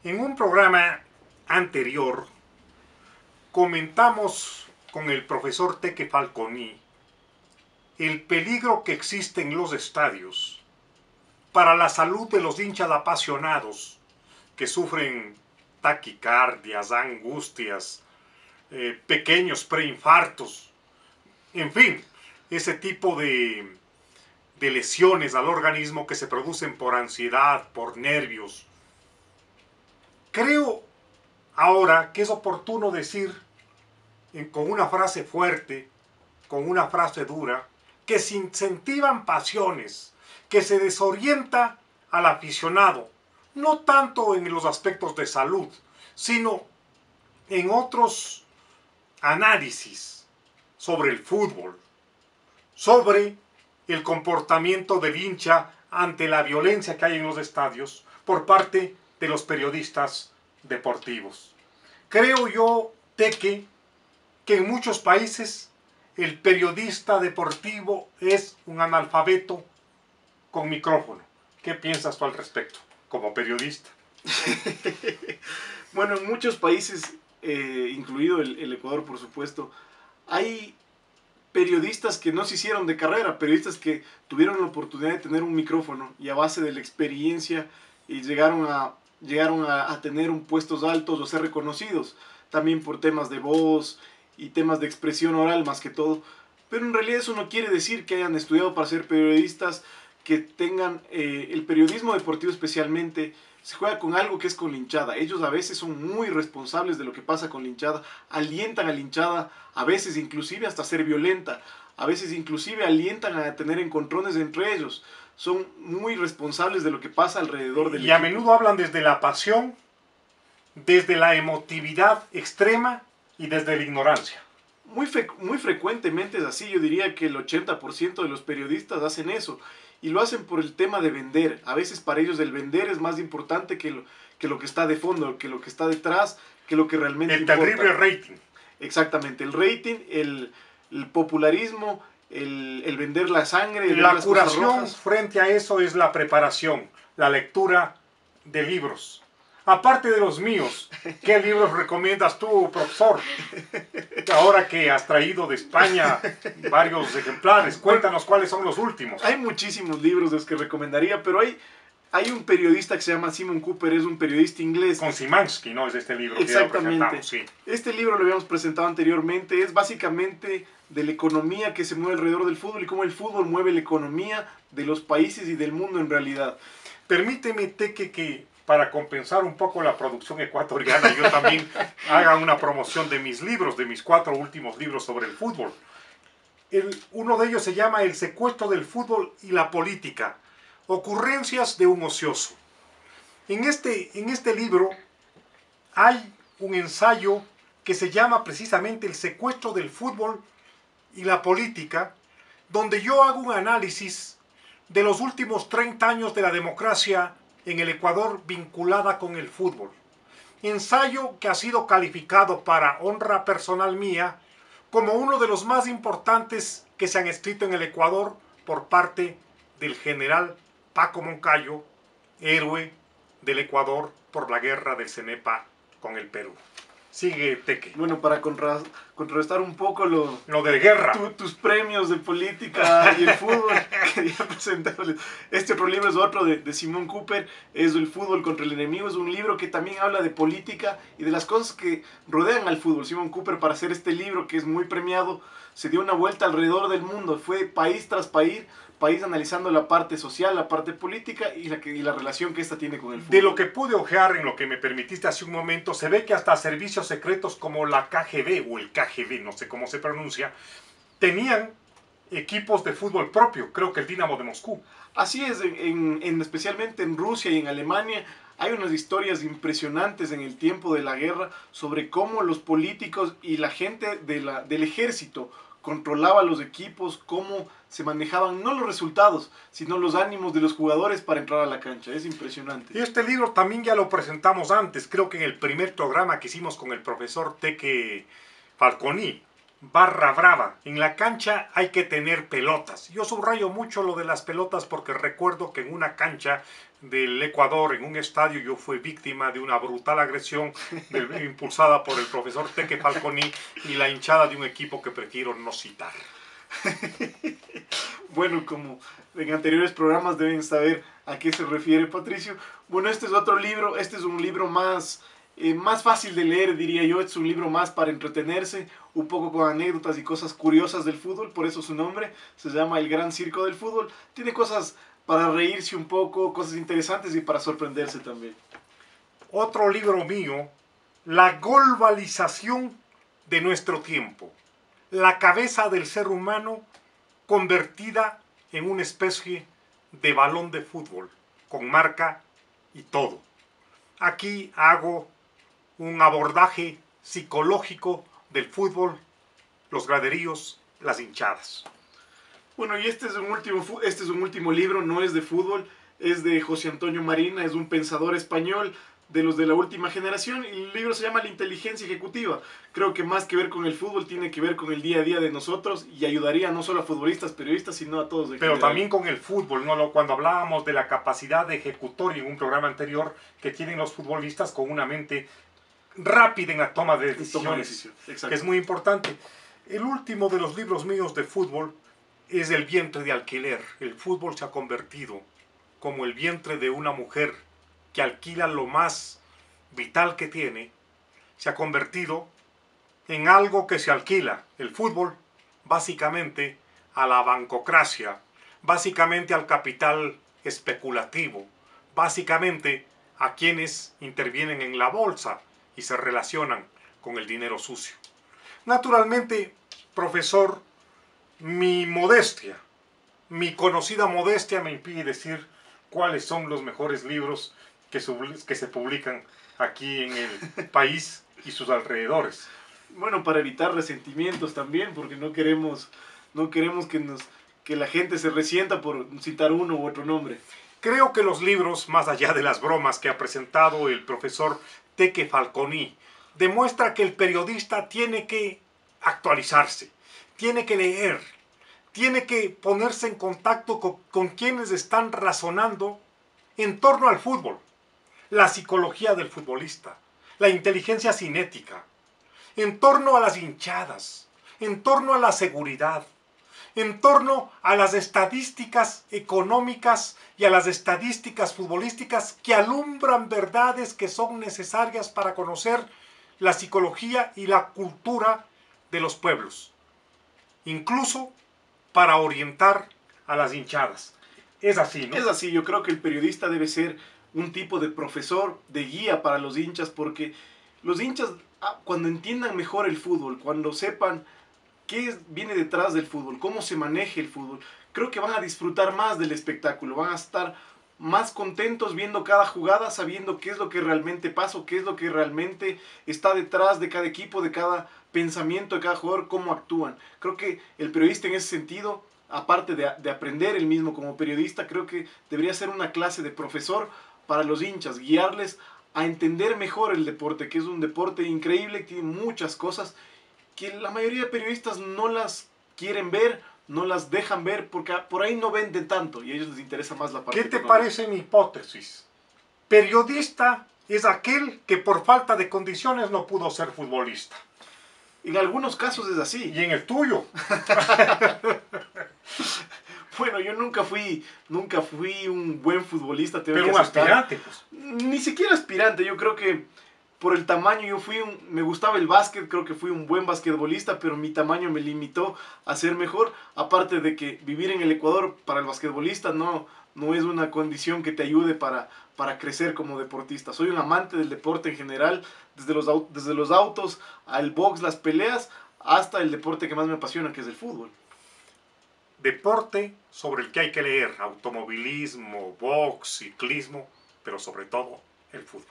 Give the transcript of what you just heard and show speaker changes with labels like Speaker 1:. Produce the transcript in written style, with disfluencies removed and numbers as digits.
Speaker 1: En un programa anterior comentamos con el profesor Teque Falconi el peligro que existe en los estadios para la salud de los hinchas apasionados que sufren taquicardias, angustias, pequeños preinfartos, en fin, ese tipo de lesiones al organismo que se producen por ansiedad, por nervios. Creo ahora que es oportuno decir con una frase fuerte, con una frase dura, que se incentivan pasiones, que se desorienta al aficionado, no tanto en los aspectos de salud, sino en otros análisis sobre el fútbol, sobre el comportamiento del hincha ante la violencia que hay en los estadios por parte de los periodistas deportivos. Creo yo, Teque, que en muchos países el periodista deportivo es un analfabeto con micrófono. ¿Qué piensas tú al respecto, como periodista?
Speaker 2: Bueno, en muchos países, incluido el Ecuador, por supuesto, hay periodistas que no se hicieron de carrera, periodistas que tuvieron la oportunidad de tener un micrófono y a base de la experiencia y llegaron a tener puestos altos o ser reconocidos, también por temas de voz y temas de expresión oral más que todo. Pero en realidad eso no quiere decir que hayan estudiado para ser periodistas, que tengan el periodismo deportivo especialmente. Se juega con algo que es con la hinchada. Ellos a veces son muy responsables de lo que pasa con la hinchada, alientan a la hinchada, a veces inclusive hasta ser violenta, a veces inclusive alientan a tener encontrones entre ellos. Son muy responsables de lo que pasa alrededor del
Speaker 1: equipo. Y a menudo hablan desde la pasión, desde la emotividad extrema y desde la ignorancia.
Speaker 2: Muy frecuentemente es así. Yo diría que el 80% de los periodistas hacen eso. Y lo hacen por el tema de vender. A veces para ellos el vender es más importante que lo que está de fondo, que lo que está detrás, que lo que realmente
Speaker 1: importa. El terrible rating.
Speaker 2: Exactamente, el rating, el popularismo, el vender la sangre.
Speaker 1: La curación frente a eso es la preparación, la lectura de libros. Aparte de los míos, ¿qué libros recomiendas tú, profesor? Ahora que has traído de España varios ejemplares, cuéntanos cuáles son los últimos.
Speaker 2: Hay muchísimos libros de los que recomendaría, pero hay un periodista que se llama Simon Cooper, es un periodista inglés.
Speaker 1: Con Szymanski, ¿no? Es este libro que
Speaker 2: exactamente.
Speaker 1: Sí.
Speaker 2: Este libro lo habíamos presentado anteriormente, es básicamente de la economía que se mueve alrededor del fútbol y cómo el fútbol mueve la economía de los países y del mundo en realidad.
Speaker 1: Permíteme, Teque, que para compensar un poco la producción ecuatoriana, yo también haga una promoción de mis libros, de mis 4 últimos libros sobre el fútbol. Uno de ellos se llama El secuestro del fútbol y la política, ocurrencias de un ocioso. En este libro hay un ensayo que se llama precisamente El secuestro del fútbol y la política, donde yo hago un análisis de los últimos 30 años de la democracia en el Ecuador vinculada con el fútbol. Ensayo que ha sido calificado para honra personal mía como uno de los más importantes que se han escrito en el Ecuador por parte del general Paco Moncayo, héroe del Ecuador por la guerra del Cenepa con el Perú. Sigue, Teque.
Speaker 2: Bueno, para contrarrestar un poco lo
Speaker 1: de guerra.
Speaker 2: Tus premios de política y el fútbol, quería presentarles. Este otro libro es otro de Simon Cooper, es El fútbol contra el enemigo. Es un libro que también habla de política y de las cosas que rodean al fútbol. Simon Cooper, para hacer este libro que es muy premiado, se dio una vuelta alrededor del mundo. Fue país tras país analizando la parte social, la parte política y la relación que esta tiene con el fútbol.
Speaker 1: De lo que pude ojear en lo que me permitiste hace un momento, se ve que hasta servicios secretos como la KGB o el KGB, no sé cómo se pronuncia, tenían equipos de fútbol propio, creo que el Dinamo de Moscú.
Speaker 2: Así es, especialmente en Rusia y en Alemania hay unas historias impresionantes en el tiempo de la guerra sobre cómo los políticos y la gente del ejército controlaba los equipos, cómo se manejaban no los resultados, sino los ánimos de los jugadores para entrar a la cancha. Es impresionante.
Speaker 1: Y este libro también ya lo presentamos antes, creo que en el primer programa que hicimos con el profesor Teque Falconi. barra brava. En la cancha hay que tener pelotas. Yo subrayo mucho lo de las pelotas porque recuerdo que en una cancha del Ecuador, en un estadio, yo fui víctima de una brutal agresión impulsada por el profesor Teque Falconi y la hinchada de un equipo que prefiero no citar.
Speaker 2: Bueno, como en anteriores programas deben saber a qué se refiere Patricio. Bueno, este es otro libro, este es un libro más fácil de leer, diría yo. Es un libro más para entretenerse, un poco con anécdotas y cosas curiosas del fútbol, por eso su nombre se llama El Gran Circo del Fútbol. Tiene cosas para reírse un poco, cosas interesantes y para sorprenderse también.
Speaker 1: Otro libro mío, La globalización de nuestro tiempo. La cabeza del ser humano convertida en una especie de balón de fútbol, con marca y todo. Aquí hago un abordaje psicológico del fútbol, los graderíos, las hinchadas.
Speaker 2: Bueno, y este es un último libro, no es de fútbol, es de José Antonio Marina, es un pensador español de los de la última generación, y el libro se llama La inteligencia ejecutiva. Creo que más que ver con el fútbol, tiene que ver con el día a día de nosotros, y ayudaría no solo a futbolistas, periodistas, sino a todos.
Speaker 1: Pero también con el fútbol, ¿no? Cuando hablábamos de la capacidad de ejecutoria en un programa anterior que tienen los futbolistas con una mente rápida en la toma de decisiones, que es muy importante. El último de los libros míos de fútbol es El vientre de alquiler. El fútbol se ha convertido como el vientre de una mujer que alquila lo más vital que tiene, se ha convertido en algo que se alquila. El fútbol, básicamente, a la bancocracia, básicamente al capital especulativo, básicamente a quienes intervienen en la bolsa y se relacionan con el dinero sucio. Naturalmente, profesor, mi modestia, mi conocida modestia me impide decir cuáles son los mejores libros que se publican aquí en el país y sus alrededores.
Speaker 2: Bueno, para evitar resentimientos también, porque no queremos que la gente se resienta por citar uno u otro nombre.
Speaker 1: Creo que los libros, más allá de las bromas que ha presentado el profesor Teque Falconi, demuestra que el periodista tiene que actualizarse, tiene que leer, tiene que ponerse en contacto con quienes están razonando en torno al fútbol, la psicología del futbolista, la inteligencia cinética, en torno a las hinchadas, en torno a la seguridad, en torno a las estadísticas económicas y a las estadísticas futbolísticas que alumbran verdades que son necesarias para conocer la psicología y la cultura de los pueblos, incluso para orientar a las hinchadas. Es así, ¿no?
Speaker 2: Es así, yo creo que el periodista debe ser un tipo de profesor, de guía para los hinchas, porque los hinchas, cuando entiendan mejor el fútbol, cuando sepan qué viene detrás del fútbol, cómo se maneja el fútbol, creo que van a disfrutar más del espectáculo, van a estar más contentos viendo cada jugada, sabiendo qué es lo que realmente pasa, qué es lo que realmente está detrás de cada equipo, de cada pensamiento de cada jugador, cómo actúan. Creo que el periodista en ese sentido, aparte de aprender él mismo como periodista, creo que debería ser una clase de profesor para los hinchas, guiarles a entender mejor el deporte, que es un deporte increíble, que tiene muchas cosas que la mayoría de periodistas no las quieren ver, no las dejan ver, porque por ahí no venden tanto y a ellos les interesa más la parte
Speaker 1: ¿Qué te
Speaker 2: económica.
Speaker 1: parece mi hipótesis? Periodista es aquel que por falta de condiciones no pudo ser futbolista.
Speaker 2: En algunos casos es así.
Speaker 1: ¿Y en el tuyo?
Speaker 2: Bueno, yo nunca fui un buen futbolista.
Speaker 1: Pero un aspirante, pues.
Speaker 2: Ni siquiera aspirante, yo creo que por el tamaño me gustaba el básquet, creo que fui un buen basquetbolista, pero mi tamaño me limitó a ser mejor. Aparte de que vivir en el Ecuador para el basquetbolista no es una condición que te ayude para crecer como deportista. Soy un amante del deporte en general, desde los autos, al box, las peleas, hasta el deporte que más me apasiona, que es el fútbol.
Speaker 1: Deporte sobre el que hay que leer, automovilismo, box, ciclismo, pero sobre todo el fútbol.